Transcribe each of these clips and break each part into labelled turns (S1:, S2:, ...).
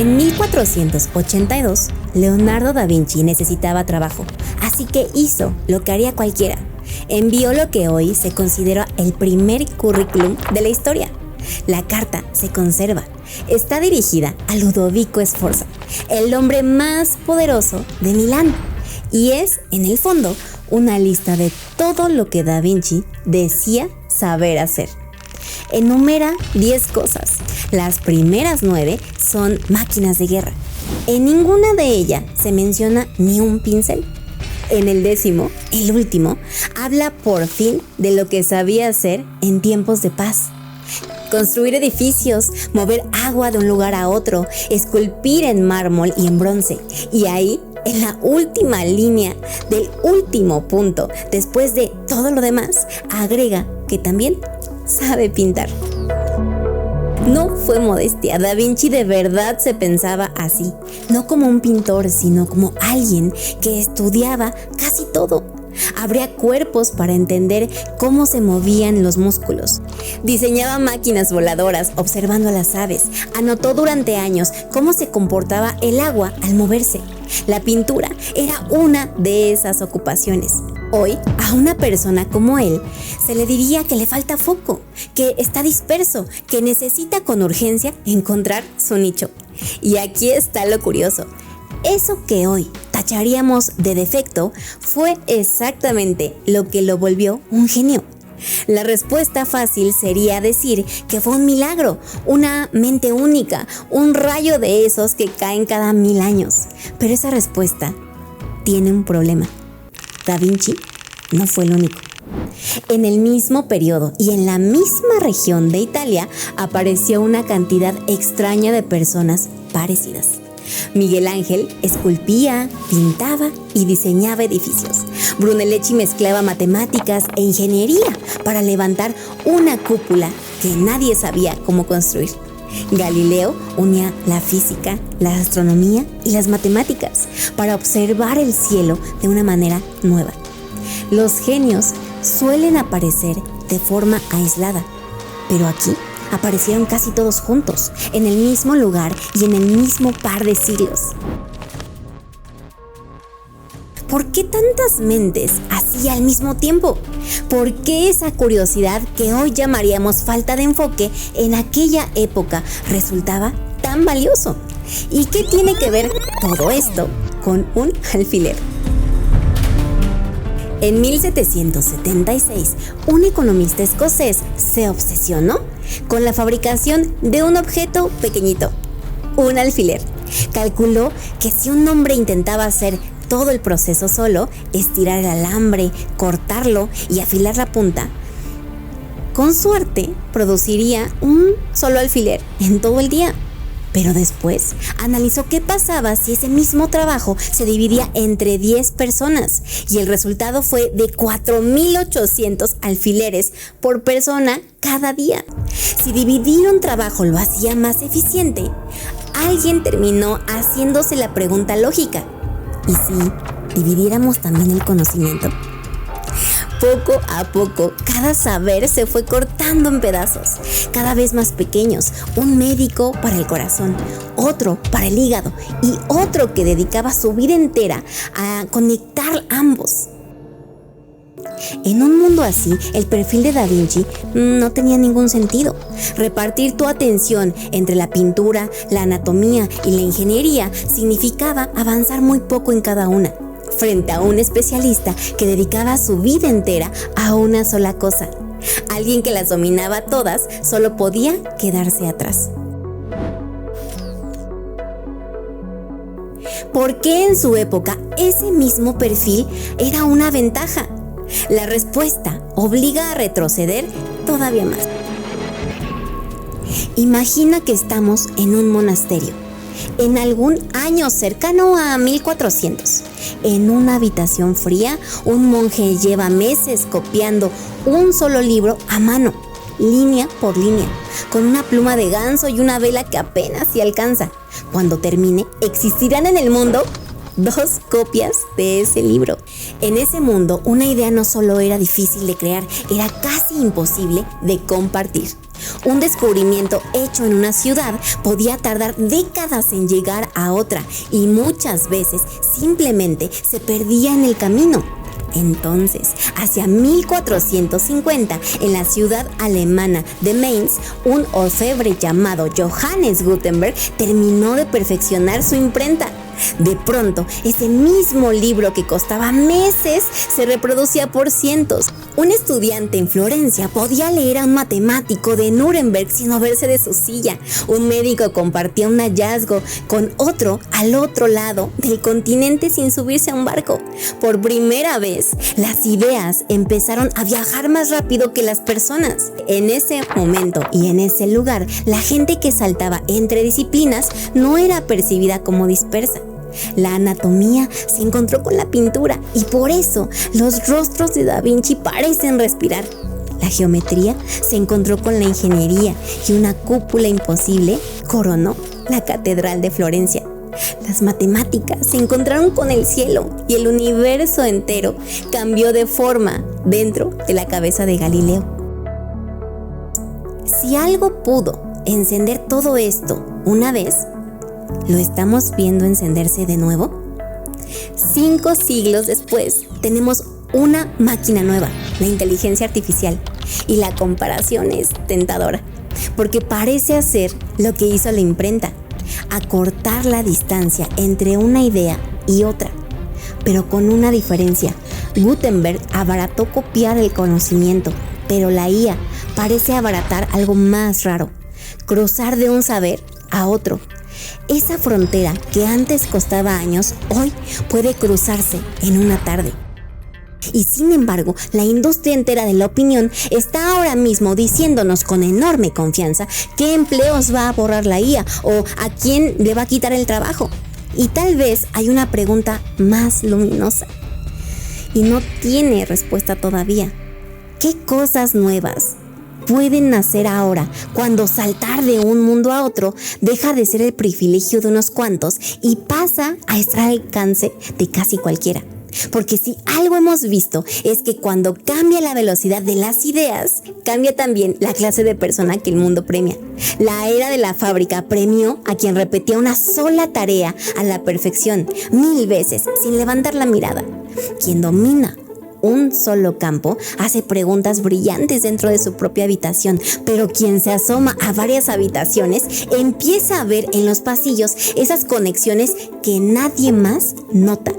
S1: En 1482, Leonardo da Vinci necesitaba trabajo, así que hizo lo que haría cualquiera. Envió lo que hoy se considera el primer currículum de la historia. La carta se conserva. Está dirigida a Ludovico Sforza, el hombre más poderoso de Milán, y es, en el fondo, una lista de todo lo que Da Vinci decía saber hacer. Enumera 10 cosas. Las primeras 9 son máquinas de guerra. En ninguna de ellas se menciona ni un pincel. En el 10º, el último, habla por fin de lo que sabía hacer en tiempos de paz. Construir edificios, mover agua de un lugar a otro, esculpir en mármol y en bronce. Y ahí, en la última línea del último punto, después de todo lo demás, agrega que también sabe pintar. No fue modestia, Da Vinci de verdad se pensaba así, no como un pintor, sino como alguien que estudiaba casi todo. Abría cuerpos para entender cómo se movían los músculos. Diseñaba máquinas voladoras observando a las aves. Anotó durante años cómo se comportaba el agua al moverse. La pintura era una de esas ocupaciones. Hoy, a una persona como él, se le diría que le falta foco, que está disperso, que necesita con urgencia encontrar su nicho. Y aquí está lo curioso. Eso que hoy tacharíamos de defecto fue exactamente lo que lo volvió un genio. La respuesta fácil sería decir que fue un milagro, una mente única, un rayo de esos que caen cada 1000 años. Pero esa respuesta tiene un problema. Da Vinci no fue el único. En el mismo periodo y en la misma región de Italia apareció una cantidad extraña de personas parecidas. Miguel Ángel esculpía, pintaba y diseñaba edificios. Brunelleschi mezclaba matemáticas e ingeniería para levantar una cúpula que nadie sabía cómo construir. Galileo unía la física, la astronomía y las matemáticas para observar el cielo de una manera nueva. Los genios suelen aparecer de forma aislada, pero aquí aparecieron casi todos juntos, en el mismo lugar y en el mismo par de siglos. ¿Por qué tantas mentes así al mismo tiempo? ¿Por qué esa curiosidad que hoy llamaríamos falta de enfoque en aquella época resultaba tan valioso? ¿Y qué tiene que ver todo esto con un alfiler? En 1776, un economista escocés se obsesionó con la fabricación de un objeto pequeñito, un alfiler. Calculó que si un hombre intentaba hacer todo el proceso solo, estirar el alambre, cortarlo y afilar la punta, con suerte produciría un solo alfiler en todo el día. Pero después analizó qué pasaba si ese mismo trabajo se dividía entre 10 personas y el resultado fue de 4,800 alfileres por persona cada día. Si dividir un trabajo lo hacía más eficiente, alguien terminó haciéndose la pregunta lógica: ¿y si dividiéramos también el conocimiento? Poco a poco, cada saber se fue cortando en pedazos, cada vez más pequeños. Un médico para el corazón, otro para el hígado y otro que dedicaba su vida entera a conectar ambos. En un mundo así, el perfil de Da Vinci no tenía ningún sentido. Repartir tu atención entre la pintura, la anatomía y la ingeniería significaba avanzar muy poco en cada una, frente a un especialista que dedicaba su vida entera a una sola cosa. Alguien que las dominaba todas solo podía quedarse atrás. ¿Por qué en su época ese mismo perfil era una ventaja? La respuesta obliga a retroceder todavía más. Imagina que estamos en un monasterio, en algún año cercano a 1400. En una habitación fría, un monje lleva meses copiando un solo libro a mano, línea por línea, con una pluma de ganso y una vela que apenas se alcanza. Cuando termine, existirán en el mundo 2 copias de ese libro. En ese mundo, una idea no solo era difícil de crear, era casi imposible de compartir. Un descubrimiento hecho en una ciudad podía tardar décadas en llegar a otra y muchas veces simplemente se perdía en el camino. Entonces, hacia 1450, en la ciudad alemana de Mainz, un orfebre llamado Johannes Gutenberg terminó de perfeccionar su imprenta. De pronto, ese mismo libro que costaba meses se reproducía por cientos. Un estudiante en Florencia podía leer a un matemático de Nuremberg sin moverse de su silla. Un médico compartía un hallazgo con otro al otro lado del continente sin subirse a un barco. Por primera vez, las ideas empezaron a viajar más rápido que las personas. En ese momento y en ese lugar, la gente que saltaba entre disciplinas no era percibida como dispersa. La anatomía se encontró con la pintura y por eso los rostros de Da Vinci parecen respirar. La geometría se encontró con la ingeniería y una cúpula imposible coronó la Catedral de Florencia. Las matemáticas se encontraron con el cielo y el universo entero cambió de forma dentro de la cabeza de Galileo. Si algo pudo encender todo esto una vez, ¿lo estamos viendo encenderse de nuevo? 5 siglos después, tenemos una máquina nueva, la inteligencia artificial, y la comparación es tentadora, porque parece hacer lo que hizo la imprenta, acortar la distancia entre una idea y otra, pero con una diferencia. Gutenberg abarató copiar el conocimiento, pero la IA parece abaratar algo más raro, cruzar de un saber a otro. Esa frontera que antes costaba años, hoy puede cruzarse en una tarde. Y sin embargo, la industria entera de la opinión está ahora mismo diciéndonos con enorme confianza qué empleos va a borrar la IA o a quién le va a quitar el trabajo. Y tal vez hay una pregunta más luminosa y no tiene respuesta todavía. ¿Qué cosas nuevas pueden nacer ahora cuando saltar de un mundo a otro deja de ser el privilegio de unos cuantos y pasa a estar al alcance de casi cualquiera? Porque si algo hemos visto es que cuando cambia la velocidad de las ideas, cambia también la clase de persona que el mundo premia. La era de la fábrica premió a quien repetía una sola tarea a la perfección, 1000 veces, sin levantar la mirada. Quien domina un solo campo hace preguntas brillantes dentro de su propia habitación, pero quien se asoma a varias habitaciones empieza a ver en los pasillos esas conexiones que nadie más nota.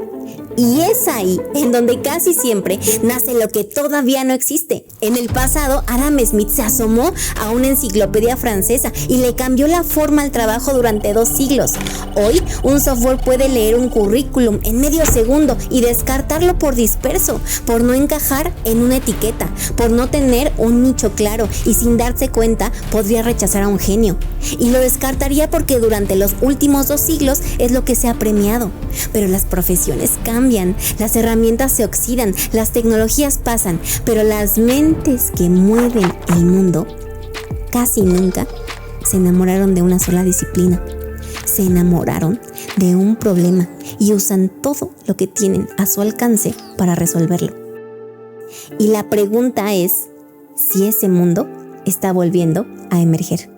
S1: Y es ahí en donde casi siempre nace lo que todavía no existe. En el pasado, Adam Smith se asomó a una enciclopedia francesa y le cambió la forma al trabajo durante 2 siglos. Hoy, un software puede leer un currículum en medio segundo y descartarlo por disperso, por no encajar en una etiqueta, por no tener un nicho claro y sin darse cuenta podría rechazar a un genio. Y lo descartaría porque durante los últimos 2 siglos es lo que se ha premiado. Pero las profesiones cambian, las herramientas se oxidan, las tecnologías pasan, pero las mentes que mueven el mundo casi nunca se enamoraron de una sola disciplina. Se enamoraron de un problema y usan todo lo que tienen a su alcance para resolverlo. Y la pregunta es si ese mundo está volviendo a emerger.